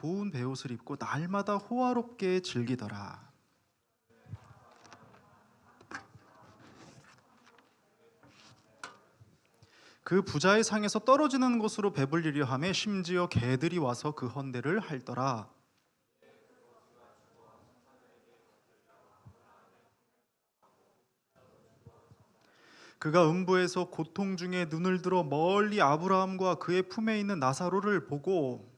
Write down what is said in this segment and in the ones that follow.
고운 베옷을 입고 날마다 호화롭게 즐기더라. 그 부자의 상에서 떨어지는 곳으로 배불리려 하며 심지어 개들이 와서 그 헌대를 핥더라. 그가 음부에서 고통 중에 눈을 들어 멀리 아브라함과 그의 품에 있는 나사로를 보고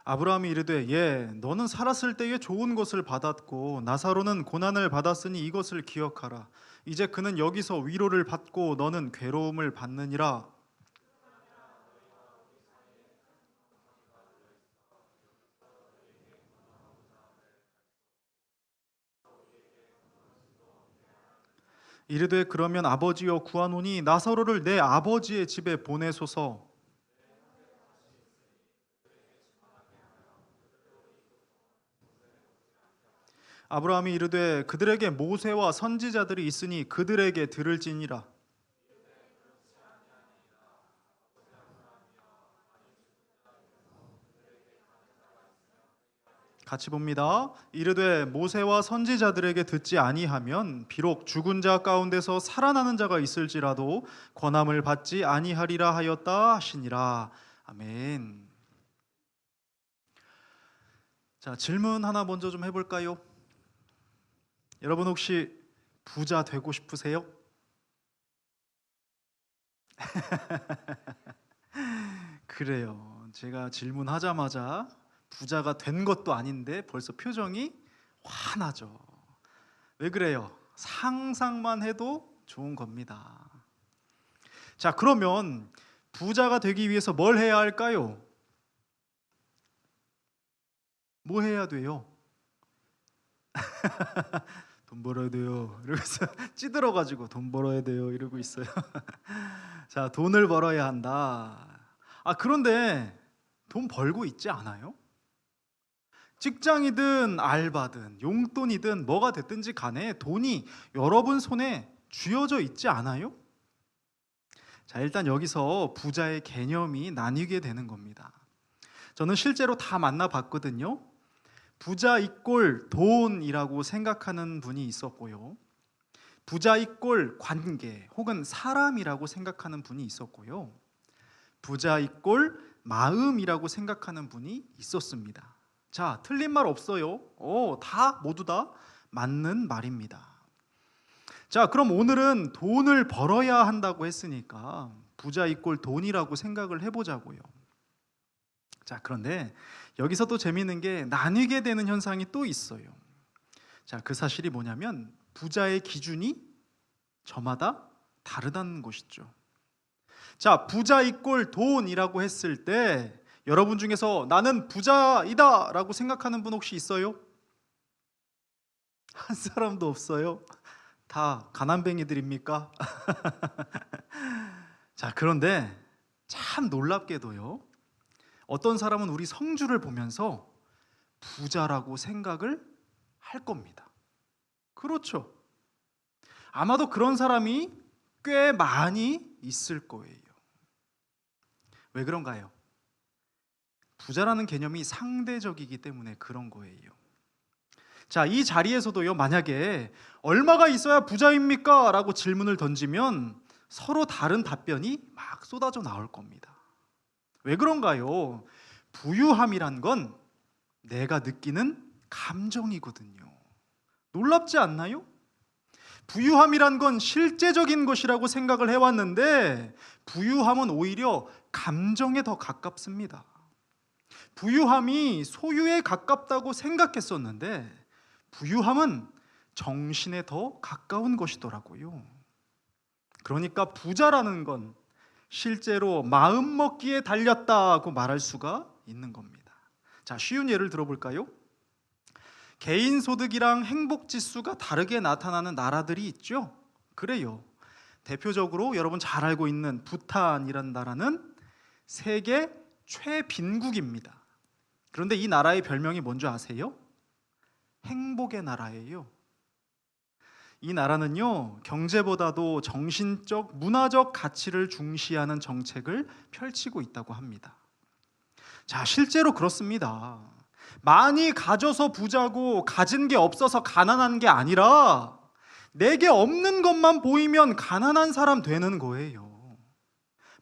아브라함이 이르되 너는 살았을 때에 좋은 것을 받았고 나사로는 고난을 받았으니 이것을 기억하라. 이제 그는 여기서 위로를 받고 너는 괴로움을 받느니라. 이르되 그러면 아버지여 구하노니 나사로를 내 아버지의 집에 보내소서. 아브라함이 이르되 그들에게 모세와 선지자들이 있으니 그들에게 들을지니라. 같이 봅니다. 이르되 모세와 선지자들에게 듣지 아니하면 비록 죽은 자 가운데서 살아나는 자가 있을지라도 권함을 받지 아니하리라 하였다 하시니라. 아멘. 자, 질문 하나 먼저 좀 해볼까요? 여러분 혹시 부자 되고 싶으세요? 그래요. 제가 질문하자마자 부자가 된 것도 아닌데 벌써 표정이 환하죠. 왜 그래요? 상상만 해도 좋은 겁니다. 자, 그러면 부자가 되기 위해서 뭘 해야 할까요? 뭐 해야 돼요? 돈 벌어야 돼요. 이러면서 찌들어가지고 돈 벌어야 돼요. 이러고 있어요. 자, 돈을 벌어야 한다. 그런데 돈 벌고 있지 않아요? 직장이든 알바든 용돈이든 뭐가 됐든지 간에 돈이 여러분 손에 쥐어져 있지 않아요? 자, 일단 여기서 부자의 개념이 나뉘게 되는 겁니다. 저는 실제로 다 만나봤거든요. 부자 이꼴 돈이라고 생각하는 분이 있었고요. 부자 이꼴 관계 혹은 사람이라고 생각하는 분이 있었고요. 부자 이꼴 마음이라고 생각하는 분이 있었습니다. 자, 틀린 말 없어요. 모두 다 맞는 말입니다. 자, 그럼 오늘은 돈을 벌어야 한다고 했으니까 부자 이꼴 돈이라고 생각을 해보자고요. 자, 그런데 여기서 또 재미있는 게 나뉘게 되는 현상이 또 있어요. 자, 그 사실이 뭐냐면 부자의 기준이 저마다 다르다는 것이죠. 자, 부자 이꼴 돈이라고 했을 때 여러분 중에서 나는 부자이다 라고 생각하는 분 혹시 있어요? 한 사람도 없어요? 다 가난뱅이들입니까? 자, 그런데 참 놀랍게도요, 어떤 사람은 우리 성주를 보면서 부자라고 생각을 할 겁니다. 그렇죠. 아마도 그런 사람이 꽤 많이 있을 거예요. 왜 그런가요? 부자라는 개념이 상대적이기 때문에 그런 거예요. 자, 이 자리에서도요, 만약에 얼마가 있어야 부자입니까? 라고 질문을 던지면 서로 다른 답변이 막 쏟아져 나올 겁니다. 왜 그런가요? 부유함이란 건 내가 느끼는 감정이거든요. 놀랍지 않나요? 부유함이란 건 실제적인 것이라고 생각을 해왔는데 부유함은 오히려 감정에 더 가깝습니다. 부유함이 소유에 가깝다고 생각했었는데 부유함은 정신에 더 가까운 것이더라고요. 그러니까 부자라는 건 실제로 마음 먹기에 달렸다고 말할 수가 있는 겁니다. 자, 쉬운 예를 들어볼까요? 개인 소득이랑 행복 지수가 다르게 나타나는 나라들이 있죠. 그래요. 대표적으로 여러분 잘 알고 있는 부탄이라는 나라는 세계 최빈국입니다. 그런데 이 나라의 별명이 뭔지 아세요? 행복의 나라예요. 이 나라는요, 경제보다도 정신적, 문화적 가치를 중시하는 정책을 펼치고 있다고 합니다. 자, 실제로 그렇습니다. 많이 가져서 부자고 가진 게 없어서 가난한 게 아니라 내게 없는 것만 보이면 가난한 사람 되는 거예요.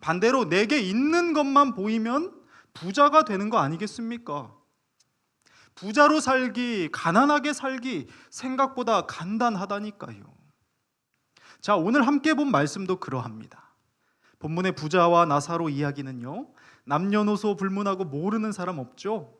반대로 내게 있는 것만 보이면 부자가 되는 거 아니겠습니까? 부자로 살기, 가난하게 살기 생각보다 간단하다니까요. 자, 오늘 함께 본 말씀도 그러합니다. 본문의 부자와 나사로 이야기는요, 남녀노소 불문하고 모르는 사람 없죠?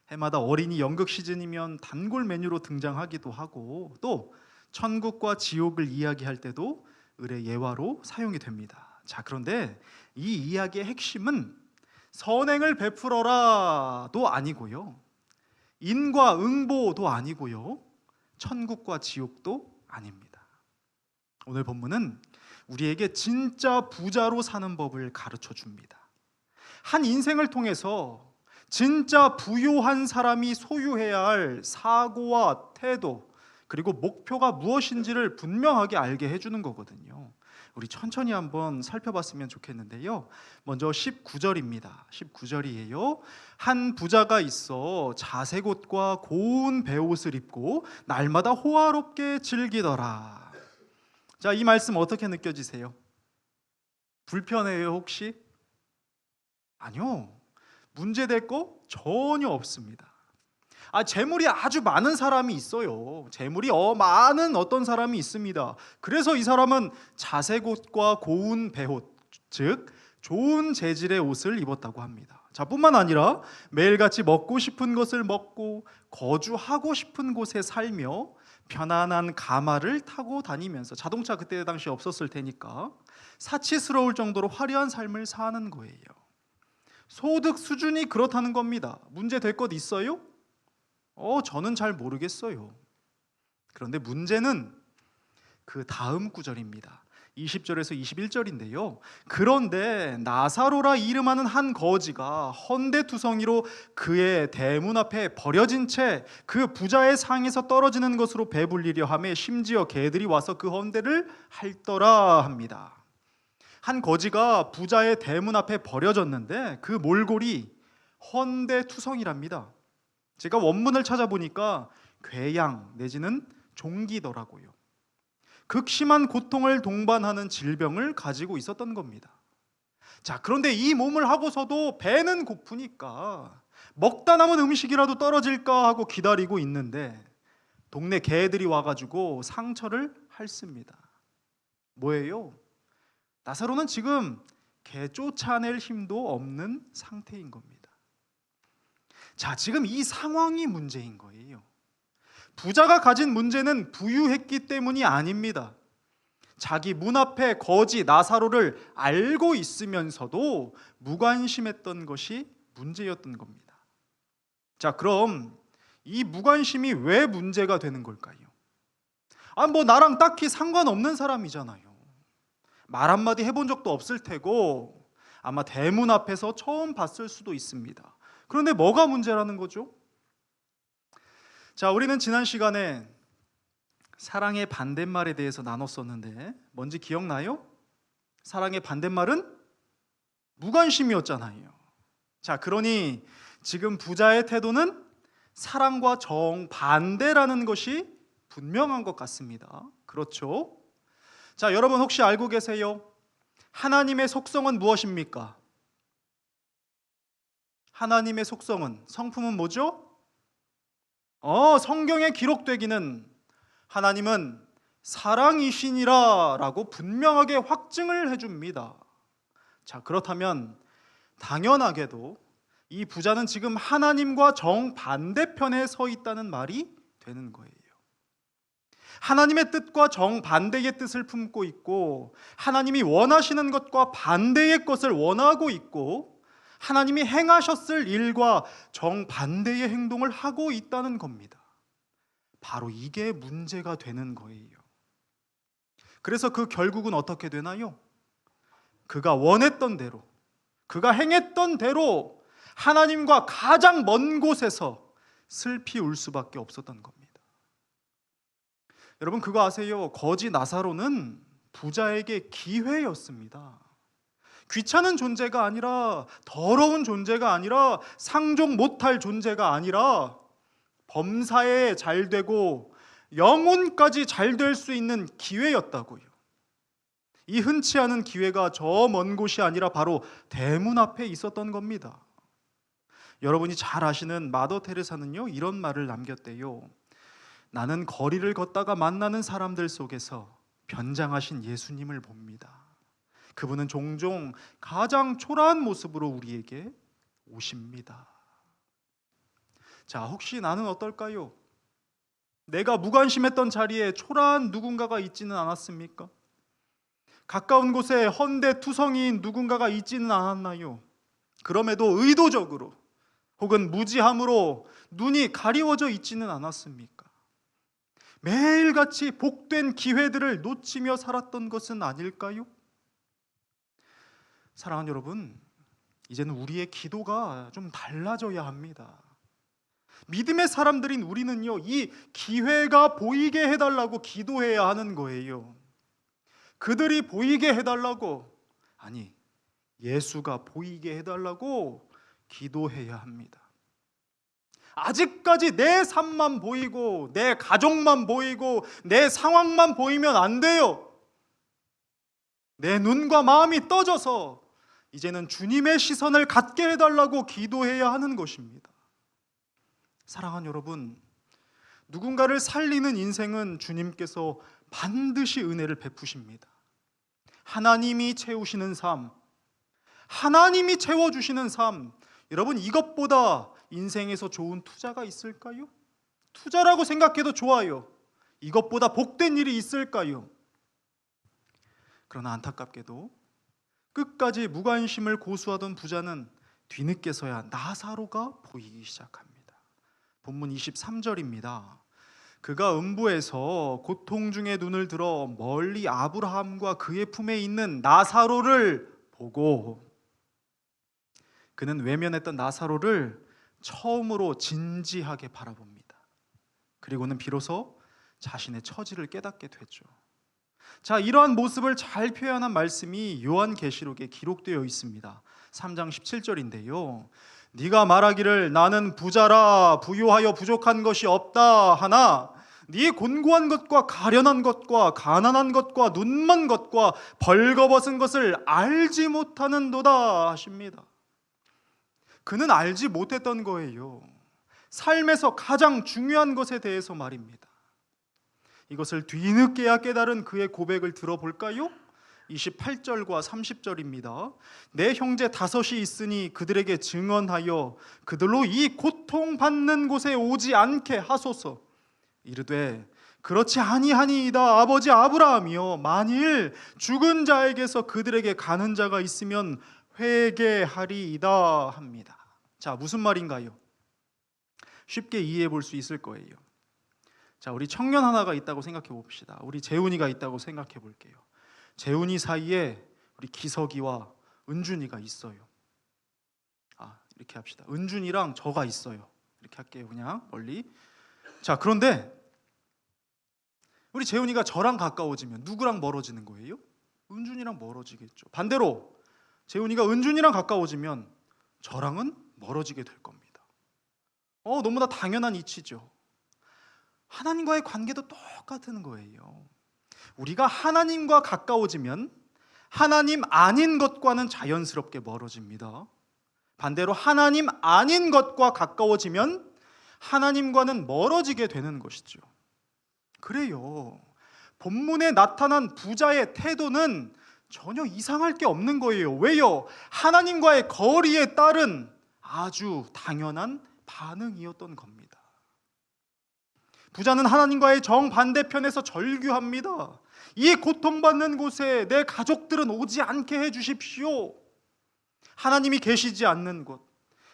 해마다 어린이 연극 시즌이면 단골 메뉴로 등장하기도 하고, 또 천국과 지옥을 이야기할 때도 을의 예화로 사용이 됩니다. 자, 그런데 이 이야기의 핵심은 선행을 베풀어라도 아니고요, 인과 응보도 아니고요, 천국과 지옥도 아닙니다. 오늘 본문은 우리에게 진짜 부자로 사는 법을 가르쳐 줍니다. 한 인생을 통해서 진짜 부유한 사람이 소유해야 할 사고와 태도, 그리고 목표가 무엇인지를 분명하게 알게 해주는 거거든요. 우리 천천히 한번 살펴봤으면 좋겠는데요. 먼저 19절입니다. 19절이에요. 한 부자가 있어 자색 옷과 고운 베옷을 입고 날마다 호화롭게 즐기더라. 자, 이 말씀 어떻게 느껴지세요? 불편해요, 혹시? 아니요. 문제될 거 전혀 없습니다. 재물이 아주 많은 사람이 있어요. 재물이 많은 어떤 사람이 있습니다. 그래서 이 사람은 자색 옷과 고운 베옷, 즉 좋은 재질의 옷을 입었다고 합니다. 자, 뿐만 아니라 매일같이 먹고 싶은 것을 먹고 거주하고 싶은 곳에 살며 편안한 가마를 타고 다니면서, 자동차 그때 당시 없었을 테니까 사치스러울 정도로 화려한 삶을 사는 거예요. 소득 수준이 그렇다는 겁니다. 문제 될 것 있어요? 저는 잘 모르겠어요. 그런데 문제는 그 다음 구절입니다. 20절에서 21절인데요. 그런데 나사로라 이름하는 한 거지가 헌데투성이로 그의 대문 앞에 버려진 채 그 부자의 상에서 떨어지는 것으로 배불리려 하며 심지어 개들이 와서 그 헌데를 핥더라 합니다. 한 거지가 부자의 대문 앞에 버려졌는데 그 몰골이 헌데투성이랍니다. 제가 원문을 찾아보니까 궤양 내지는 종기더라고요. 극심한 고통을 동반하는 질병을 가지고 있었던 겁니다. 자, 그런데 이 몸을 하고서도 배는 고프니까 먹다 남은 음식이라도 떨어질까 하고 기다리고 있는데 동네 개들이 와가지고 상처를 핥습니다. 뭐예요? 나사로는 지금 개 쫓아낼 힘도 없는 상태인 겁니다. 자, 지금 이 상황이 문제인 거예요. 부자가 가진 문제는 부유했기 때문이 아닙니다. 자기 문 앞에 거지 나사로를 알고 있으면서도 무관심했던 것이 문제였던 겁니다. 자, 그럼 이 무관심이 왜 문제가 되는 걸까요? 나랑 딱히 상관없는 사람이잖아요. 말 한마디 해본 적도 없을 테고 아마 대문 앞에서 처음 봤을 수도 있습니다. 그런데 뭐가 문제라는 거죠? 자, 우리는 지난 시간에 사랑의 반대말에 대해서 나눴었는데 뭔지 기억나요? 사랑의 반대말은 무관심이었잖아요. 자, 그러니 지금 부자의 태도는 사랑과 정반대라는 것이 분명한 것 같습니다. 그렇죠? 자, 여러분 혹시 알고 계세요? 하나님의 속성은 무엇입니까? 하나님의 속성은, 성품은 뭐죠? 성경에 기록되기는 하나님은 사랑이시니라 라고 분명하게 확증을 해줍니다. 자, 그렇다면 당연하게도 이 부자는 지금 하나님과 정반대편에 서 있다는 말이 되는 거예요. 하나님의 뜻과 정반대의 뜻을 품고 있고 하나님이 원하시는 것과 반대의 것을 원하고 있고 하나님이 행하셨을 일과 정반대의 행동을 하고 있다는 겁니다. 바로 이게 문제가 되는 거예요. 그래서 그 결국은 어떻게 되나요? 그가 원했던 대로, 그가 행했던 대로 하나님과 가장 먼 곳에서 슬피 울 수밖에 없었던 겁니다. 여러분 그거 아세요? 거지 나사로는 부자에게 기회였습니다. 귀찮은 존재가 아니라, 더러운 존재가 아니라, 상종 못할 존재가 아니라 범사에 잘 되고 영혼까지 잘 될 수 있는 기회였다고요. 이 흔치 않은 기회가 저 먼 곳이 아니라 바로 대문 앞에 있었던 겁니다. 여러분이 잘 아시는 마더 테레사는요, 이런 말을 남겼대요. 나는 거리를 걷다가 만나는 사람들 속에서 변장하신 예수님을 봅니다. 그분은 종종 가장 초라한 모습으로 우리에게 오십니다. 자, 혹시 나는 어떨까요? 내가 무관심했던 자리에 초라한 누군가가 있지는 않았습니까? 가까운 곳에 헌데투성이인 누군가가 있지는 않았나요? 그럼에도 의도적으로 혹은 무지함으로 눈이 가리워져 있지는 않았습니까? 매일같이 복된 기회들을 놓치며 살았던 것은 아닐까요? 사랑하는 여러분, 이제는 우리의 기도가 좀 달라져야 합니다. 믿음의 사람들인 우리는요, 이 기회가 보이게 해달라고 기도해야 하는 거예요. 그들이 보이게 해달라고, 아니, 예수가 보이게 해달라고 기도해야 합니다. 아직까지 내 삶만 보이고 내 가족만 보이고 내 상황만 보이면 안 돼요. 내 눈과 마음이 떠져서 이제는 주님의 시선을 갖게 해달라고 기도해야 하는 것입니다. 사랑하는 여러분, 누군가를 살리는 인생은 주님께서 반드시 은혜를 베푸십니다. 하나님이 채우시는 삶, 하나님이 채워주시는 삶, 여러분 이것보다 인생에서 좋은 투자가 있을까요? 투자라고 생각해도 좋아요. 이것보다 복된 일이 있을까요? 그러나 안타깝게도 끝까지 무관심을 고수하던 부자는 뒤늦게서야 나사로가 보이기 시작합니다. 본문 23절입니다. 그가 음부에서 고통 중에 눈을 들어 멀리 아브라함과 그의 품에 있는 나사로를 보고, 그는 외면했던 나사로를 처음으로 진지하게 바라봅니다. 그리고는 비로소 자신의 처지를 깨닫게 되죠. 자, 이러한 모습을 잘 표현한 말씀이 요한계시록에 기록되어 있습니다. 3장 17절인데요. 네가 말하기를 나는 부자라 부유하여 부족한 것이 없다 하나 네 곤고한 것과 가련한 것과 가난한 것과 눈먼 것과 벌거벗은 것을 알지 못하는도다 하십니다. 그는 알지 못했던 거예요. 삶에서 가장 중요한 것에 대해서 말입니다. 이것을 뒤늦게야 깨달은 그의 고백을 들어볼까요? 28절과 30절입니다. 내 형제 다섯이 있으니 그들에게 증언하여 그들로 이 고통받는 곳에 오지 않게 하소서. 이르되 그렇지 아니하니이다 아버지 아브라함이여, 만일 죽은 자에게서 그들에게 가는 자가 있으면 회개하리이다 합니다. 자, 무슨 말인가요? 쉽게 이해해 볼 수 있을 거예요. 자, 우리 청년 하나가 있다고 생각해 봅시다. 우리 재훈이가 있다고 생각해 볼게요. 재훈이 사이에 우리 기석이와 은준이가 있어요. 이렇게 합시다. 은준이랑 저가 있어요. 이렇게 할게요. 그냥 멀리. 자, 그런데 우리 재훈이가 저랑 가까워지면 누구랑 멀어지는 거예요? 은준이랑 멀어지겠죠. 반대로 재훈이가 은준이랑 가까워지면 저랑은 멀어지게 될 겁니다. 너무나 당연한 이치죠. 하나님과의 관계도 똑같은 거예요. 우리가 하나님과 가까워지면 하나님 아닌 것과는 자연스럽게 멀어집니다. 반대로 하나님 아닌 것과 가까워지면 하나님과는 멀어지게 되는 것이죠. 그래요. 본문에 나타난 부자의 태도는 전혀 이상할 게 없는 거예요. 왜요? 하나님과의 거리에 따른 아주 당연한 반응이었던 겁니다. 부자는 하나님과의 정반대편에서 절규합니다. 이 고통받는 곳에 내 가족들은 오지 않게 해주십시오. 하나님이 계시지 않는 곳,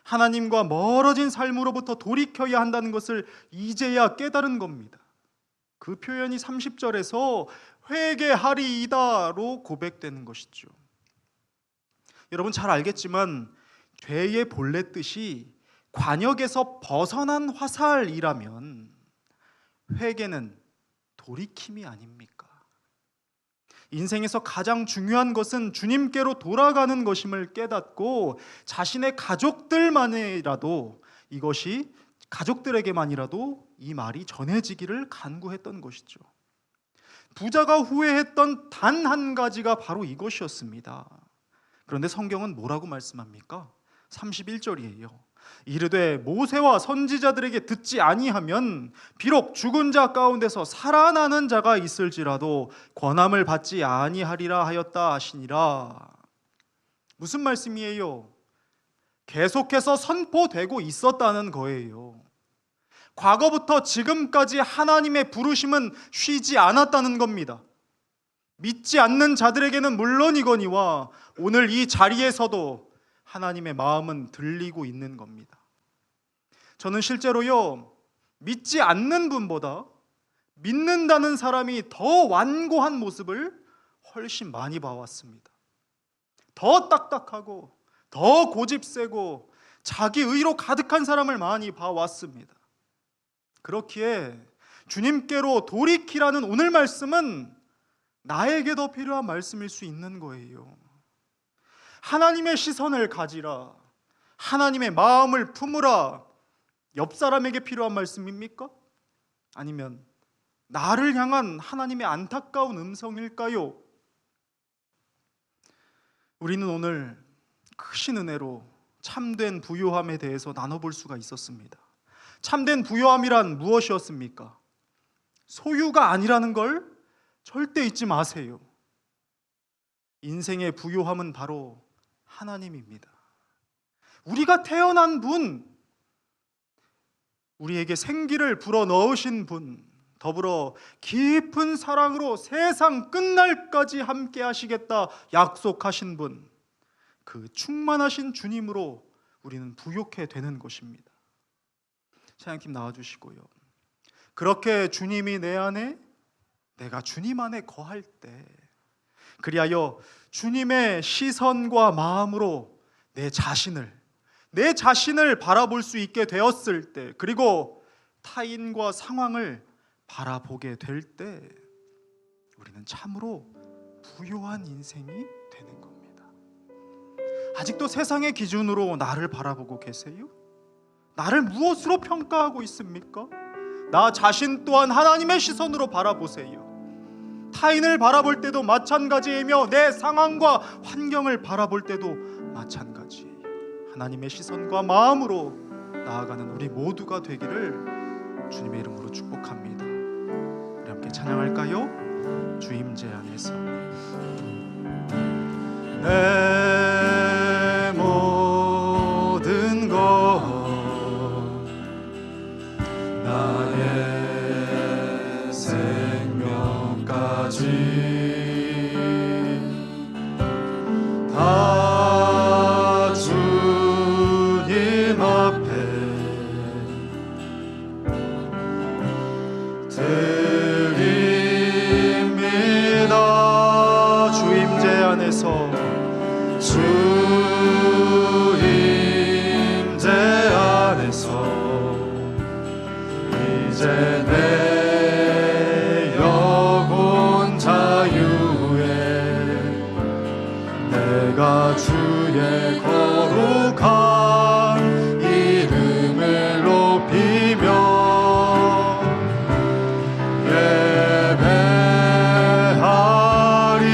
하나님과 멀어진 삶으로부터 돌이켜야 한다는 것을 이제야 깨달은 겁니다. 그 표현이 30절에서 회개하리이다로 고백되는 것이죠. 여러분 잘 알겠지만 죄의 본래 뜻이 관역에서 벗어난 화살이라면 회개는 돌이킴이 아닙니까? 인생에서 가장 중요한 것은 주님께로 돌아가는 것임을 깨닫고 자신의 가족들만이라도 이것이 가족들에게만이라도 이 말이 전해지기를 간구했던 것이죠. 부자가 후회했던 단 한 가지가 바로 이것이었습니다. 그런데 성경은 뭐라고 말씀합니까? 31절이에요. 이르되 모세와 선지자들에게 듣지 아니하면 비록 죽은 자 가운데서 살아나는 자가 있을지라도 권함을 받지 아니하리라 하였다 하시니라. 무슨 말씀이에요? 계속해서 선포되고 있었다는 거예요. 과거부터 지금까지 하나님의 부르심은 쉬지 않았다는 겁니다. 믿지 않는 자들에게는 물론이거니와 오늘 이 자리에서도 하나님의 마음은 들리고 있는 겁니다. 저는 실제로요, 믿지 않는 분보다 믿는다는 사람이 더 완고한 모습을 훨씬 많이 봐왔습니다. 더 딱딱하고 더 고집세고 자기 의로 가득한 사람을 많이 봐왔습니다. 그렇기에 주님께로 돌이키라는 오늘 말씀은 나에게 더 필요한 말씀일 수 있는 거예요. 하나님의 시선을 가지라, 하나님의 마음을 품으라, 옆 사람에게 필요한 말씀입니까? 아니면 나를 향한 하나님의 안타까운 음성일까요? 우리는 오늘 크신 은혜로 참된 부요함에 대해서 나눠볼 수가 있었습니다. 참된 부요함이란 무엇이었습니까? 소유가 아니라는 걸 절대 잊지 마세요. 인생의 부요함은 바로 하나님입니다. 우리가 태어난 분, 우리에게 생기를 불어넣으신 분, 더불어 깊은 사랑으로 세상 끝날까지 함께 하시겠다 약속하신 분, 그 충만하신 주님으로 우리는 부요케 되는 것입니다. 찬양팀 나와주시고요. 그렇게 주님이 내 안에, 내가 주님 안에 거할 때, 그리하여 주님의 시선과 마음으로 내 자신을 바라볼 수 있게 되었을 때, 그리고 타인과 상황을 바라보게 될 때 우리는 참으로 부요한 인생이 되는 겁니다. 아직도 세상의 기준으로 나를 바라보고 계세요? 나를 무엇으로 평가하고 있습니까? 나 자신 또한 하나님의 시선으로 바라보세요. 타인을 바라볼 때도 마찬가지이며 내 상황과 환경을 바라볼 때도 마찬가지예요. 하나님의 시선과 마음으로 나아가는 우리 모두가 되기를 주님의 이름으로 축복합니다. 우리 함께 찬양할까요? 주 임재 안에서. 내 모든 것 나의 생명까지 다 주님 앞에 드립니다. 주 임재 안에서, 주 임재 안에서 이제 내 영혼 자유에 내가 주의 거룩한 이름을 높이며 예배하리.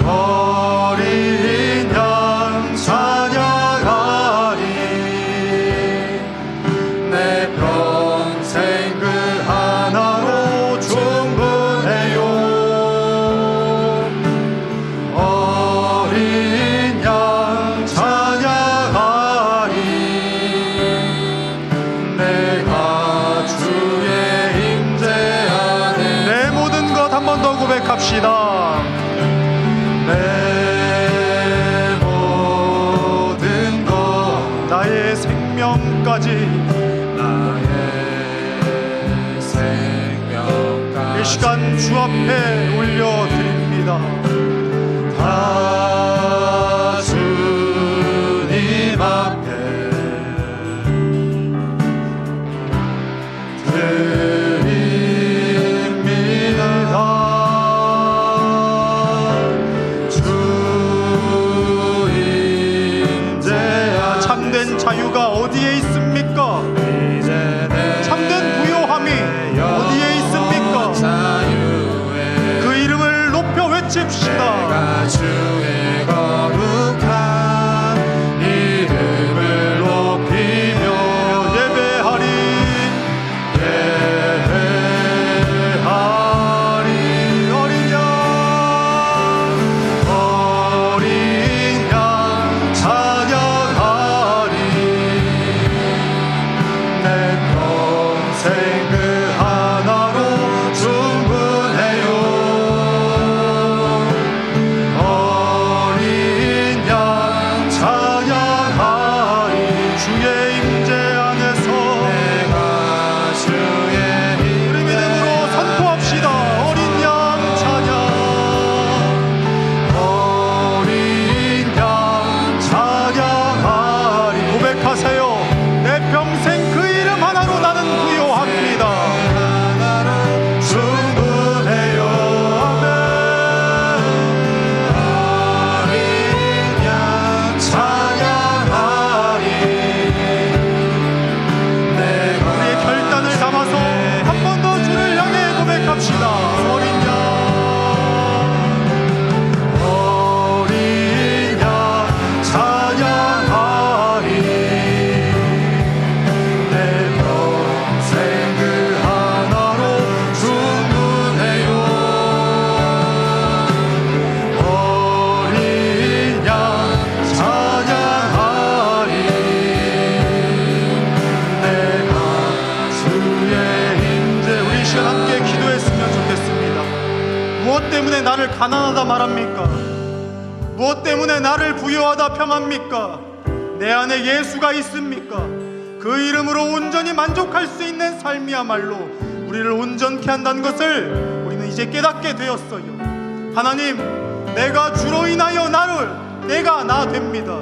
어린 양 찬양하리. 내 평생 그 하나로 충분해요. 어린 양 찬양하리. 내가 주의 임재 안에. 내 모든 것 한 번 더 고백합시다. 내 모든 것 나의 생명까지 이 시간 주 앞에 올려드립니다. 다 주님 앞에 참된 자유가 어디에 있습니까? 참된 부요함이 어디에 있습니까? 그 이름을 높여 외칩시다. 주의 거룩한 이름을 높이며 예배하리 어린 양 찬양하리. 내 평생 그 하나로 충분해요. 어린 양 찬양하리. 주의 임재 안에서 내가 주의 우리 믿음으로 선포합시다. 어린 양 찬양. 어린 양 찬양하리. 고백하세요. 내 평생 그 이름 하나로 나는 부요합니다. 하나로 충분해요. 아멘. 어린 양 찬양하리. 내가 우리의 결단을 담아서 한 번 더 주를 향해 고백합시다. 어린 양 찬양하리. 내 평생 그 하나로 충분해요. 어린 양 찬양하리. 내가 주의 임재. 우리 이 시간 함께 기도했으면 좋겠습니다. 무엇 때문에 나를 가난하다 말합니까? 무엇 때문에 나를 부유하다 폄합니까? 내 안에 예수가 있습니까? 그 이름으로 온전히 만족할 수 있는 삶이야말로 우리를 온전케 한다는 것을 우리는 이제 깨닫게 되었어요. 하나님, 내가 주로 인하여 내가 나 됩니다.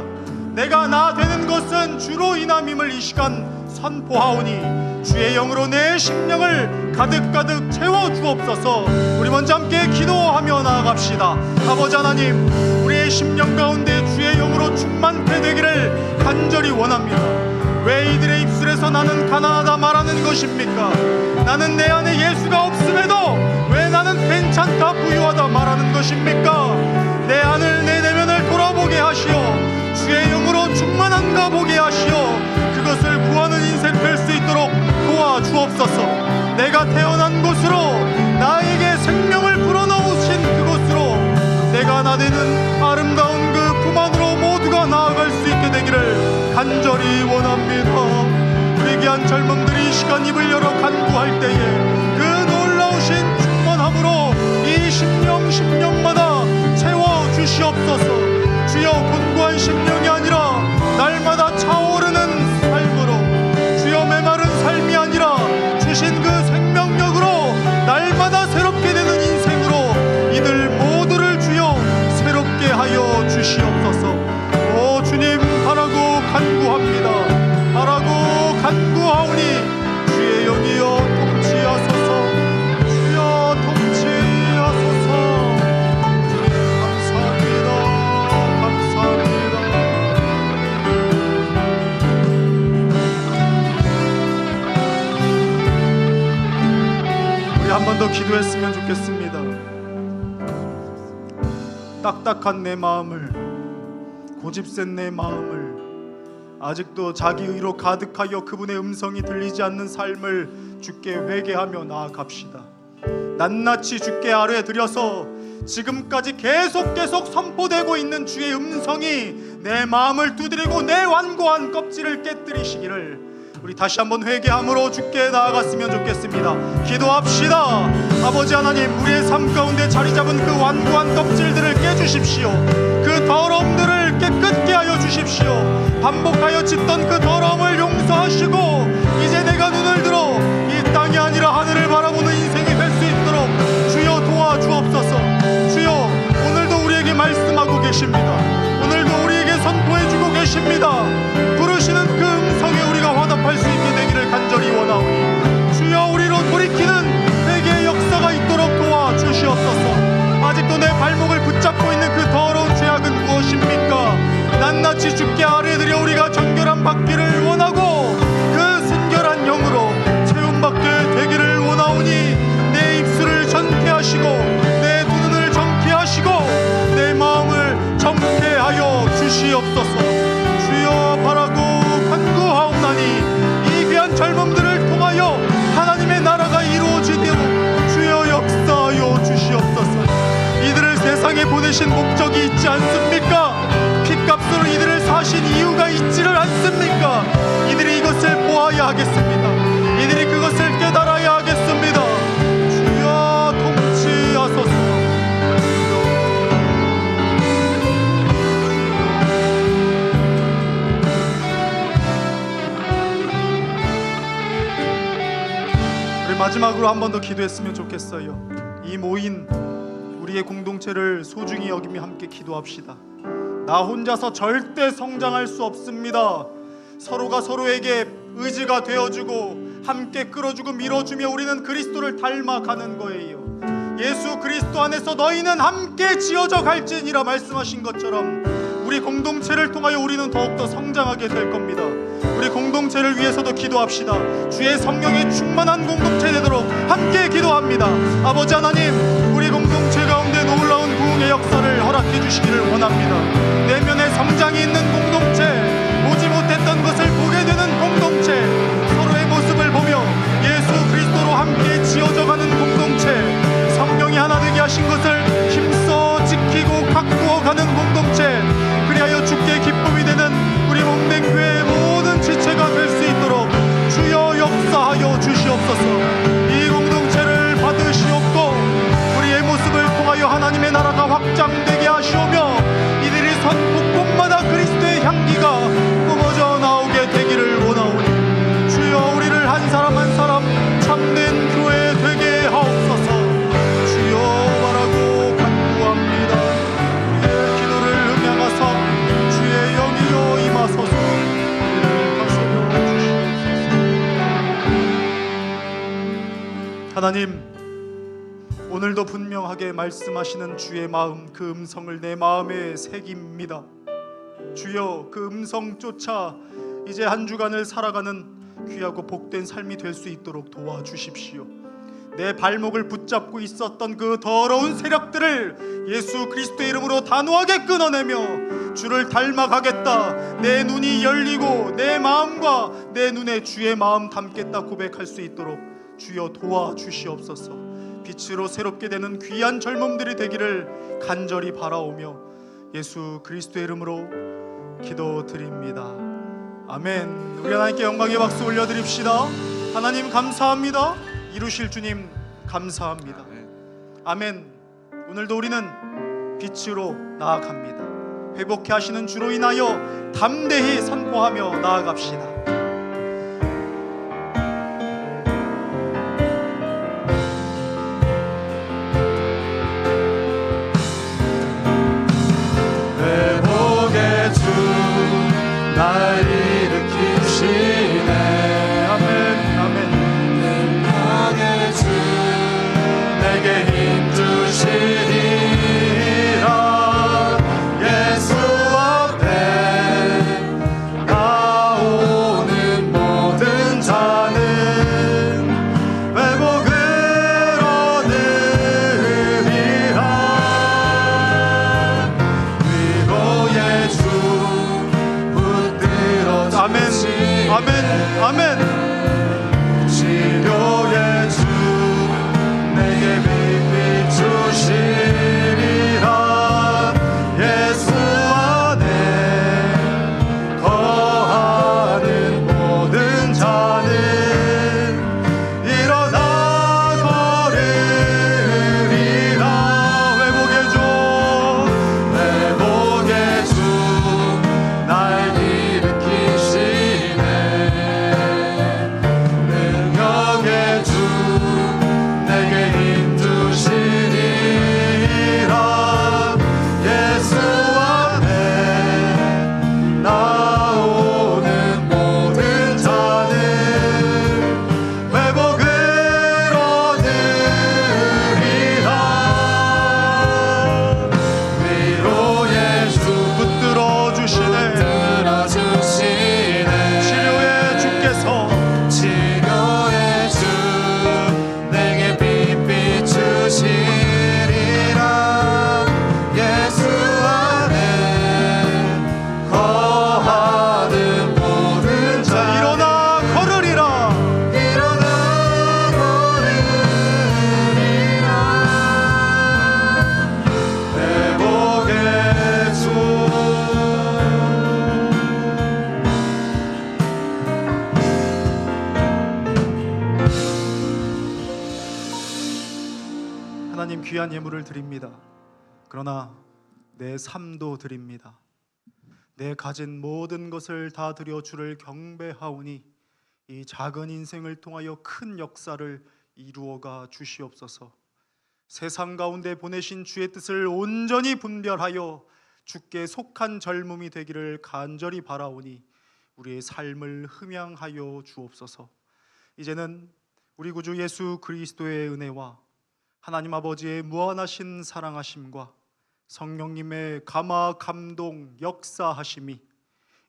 내가 나 되는 것은 주로 인함임을 이 시간 선포하오니 주의 영으로 내 심령을 가득가득 채워주옵소서. 우리 먼저 함께 기도하며 나아갑시다. 아버지 하나님, 우리의 심령 가운데 주의 영으로 충만케 되기를 간절히 원합니다. 왜 이들의 입술에서 나는 가난하다 말하는 것입니까? 나는 내 안에 예수가 없음에도 왜 나는 괜찮다 부유하다 말하는 것입니까? 내 안을 내 내면을 돌아보게 하시어 주의 영으로 충만한가 보게 하시어 그것을 구하는 인생 될 수 있도록 도와주옵소서. 내가 태어난 곳으로 나에게 생명을 불어넣으신 그곳으로 내가 나되는 아름다운 그 품 안으로 모두가 나아갈 수 있게 되기를 간절히 원합니다. 우리 귀한 젊음들이 이 시간 입을 열어 간구할 때에 그 놀라우신 충만함으로 이 심령마다 채워주시옵소서. 주여, 곤고한 심령이 아니라 날마다 차오르는 삶으로, 주여 메마른 삶이 아니라 주신 그 생명력으로 날마다 새롭게 되는 인생으로 이들 모두를 주여 새롭게 하여 주시옵소서. 오 주님, 바라고 간구합니다. 바라고 간구하오니 주의 영이여 통치하소서. 주여 통치하소서. 주님 감사합니다. 감사합니다. 우리 한 번 더 기도했으면 좋겠습니다. 딱딱한 내 마음을, 고집센 내 마음을, 아직도 자기 의로 가득하여 그분의 음성이 들리지 않는 삶을 주께 회개하며 나아갑시다. 낱낱이 주께 아뢰드려서 지금까지 계속 선포되고 있는 주의 음성이 내 마음을 두드리고 내 완고한 껍질을 깨뜨리시기를 우리 다시 한번 회개함으로 주께 나아갔으면 좋겠습니다. 기도합시다. 아버지 하나님, 우리의 삶 가운데 자리 잡은 그 완고한 껍질들을 깨주십시오. 그 더러움들을 깨끗게 하여 주십시오. 반복하여 짓던 그 더러움을 용서하시고 이제 내가 눈을 들어 이 땅이 아니라 하늘을 바라보는 인생이 될 수 있도록 주여 도와주옵소서. 주여, 오늘도 우리에게 말씀하고 계십니다. 오늘도 우리에게 선포해주고 계십니다. 부르시는 그 음성에 우리가 화답할 수 있게 되기를 간절히 원하오니 주여, 부르신 목적이 있지 않습니까? 핏값으로 이들을 사신 이유가 있지를 않습니까? 이들이 이것을 보아야 하겠습니다. 이들이 그것을 깨달아야 하겠습니다. 주여 통치하소서. 우리 마지막으로 한 번 더 기도했으면 좋겠어요. 이 모인 우리의 공동체를 소중히 여기며 함께 기도합시다. 나 혼자서 절대 성장할 수 없습니다. 서로가 서로에게 의지가 되어주고 함께 끌어주고 밀어주며 우리는 그리스도를 닮아가는 거예요. 예수 그리스도 안에서 너희는 함께 지어져 갈지니라 말씀하신 것처럼 우리 공동체를 통하여 우리는 더욱더 성장하게 될 겁니다. 우리 공동체를 위해서도 기도합시다. 주의 성령이 충만한 공동체 되도록 함께 기도합니다. 아버지 하나님, 우리 공동체 가운데 놀라운 부흥의 역사를 허락해 주시기를 원합니다. 내면에 성장이 있는 공동체, 보지 못했던 것을 보게 되는 공동체, 서로의 모습을 보며 예수 그리스도로 함께 지어져가는 공동체, 성령이 하나 되게 하신 것을 힘써 지키고 가꾸어가는 공동체, 그리하여 주께 기쁨이 되는 우리 몸된 교회의 모든 지체가 될 수 있도록 주여 역사하여 주시옵소서. 이 공동체를 받으시옵고 우리의 모습을 통하여 하나님의 나라가 확장되게 하시오며 이들이 선 곳곳마다 그리스도의 향기가 뿜어져 나오게 되기를 원하오니 주여 우리를 한 사람 한 사람 참된 교회 되게 하옵소서. 주여 바라고 간구합니다. 우리의 기도를 음양하사 주의 영이여 임하소서. 우리를 다스려 주시옵소서. 하나님, 오늘도 분명하게 말씀하시는 주의 마음, 그 음성을 내 마음에 새깁니다. 주여, 그 음성 쫓아 이제 한 주간을 살아가는 귀하고 복된 삶이 될 수 있도록 도와주십시오. 내 발목을 붙잡고 있었던 그 더러운 세력들을 예수 그리스도의 이름으로 단호하게 끊어내며 주를 닮아가겠다, 내 눈이 열리고 내 마음과 내 눈에 주의 마음 담겠다 고백할 수 있도록 주여 도와주시옵소서. 빛으로 새롭게 되는 귀한 젊음들이 되기를 간절히 바라오며 예수 그리스도의 이름으로 기도드립니다. 아멘. 우리 하나님께 영광의 박수 올려드립시다. 하나님 감사합니다. 이루실 주님 감사합니다. 아멘. 오늘도 우리는 빛으로 나아갑니다. 회복해 하시는 주로 인하여 담대히 선포하며 나아갑시다. 회복의 주 날 일으키시네. 아멘. 아멘. 능력의 주 내게 힘 주시리라. 예수 앞에 나오리. 하나님 귀한 예물을 드립니다. 그러나 내 삶도 드립니다. 내 가진 모든 것을 다 드려 주를 경배하오니 이 작은 인생을 통하여 큰 역사를 이루어가 주시옵소서. 세상 가운데 보내신 주의 뜻을 온전히 분별하여 주께 속한 젊음이 되기를 간절히 바라오니 우리의 삶을 흠양하여 주옵소서. 이제는 우리 구주 예수 그리스도의 은혜와 하나님 아버지의 무한하신 사랑하심과 성령님의 감화 감동 역사하심이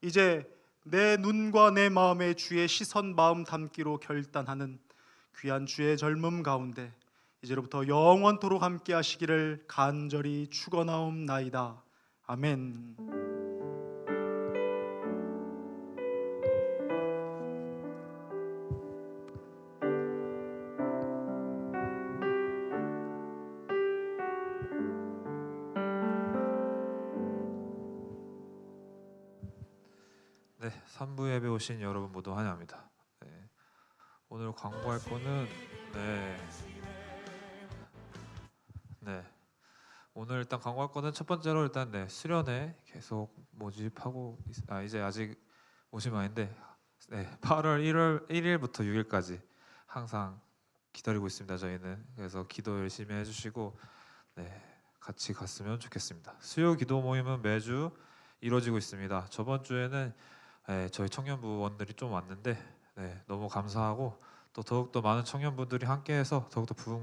이제 내 눈과 내 마음에 주의 시선 마음 담기로 결단하는 귀한 주의 젊음 가운데 이제로부터 영원토록 함께 하시기를 간절히 축원하옵나이다. 아멘. 네, 3부 예배 오신 여러분 모두 환영합니다. 네, 오늘 광고할 거는 오늘 일단 광고할 거는 첫 번째로 일단 수련회 계속 모집하고 이제 아직 오신 아닌데 8월 1일부터 6일까지 항상 기다리고 있습니다. 저희는 그래서 기도 열심히 해주시고 같이 갔으면 좋겠습니다. 수요 기도 모임은 매주 이루어지고 있습니다. 저번 주에는 저희 청년부원들이 좀 왔는데 너무 감사하고 또 더욱더 많은 청년분들이 함께해서 더욱더 부흥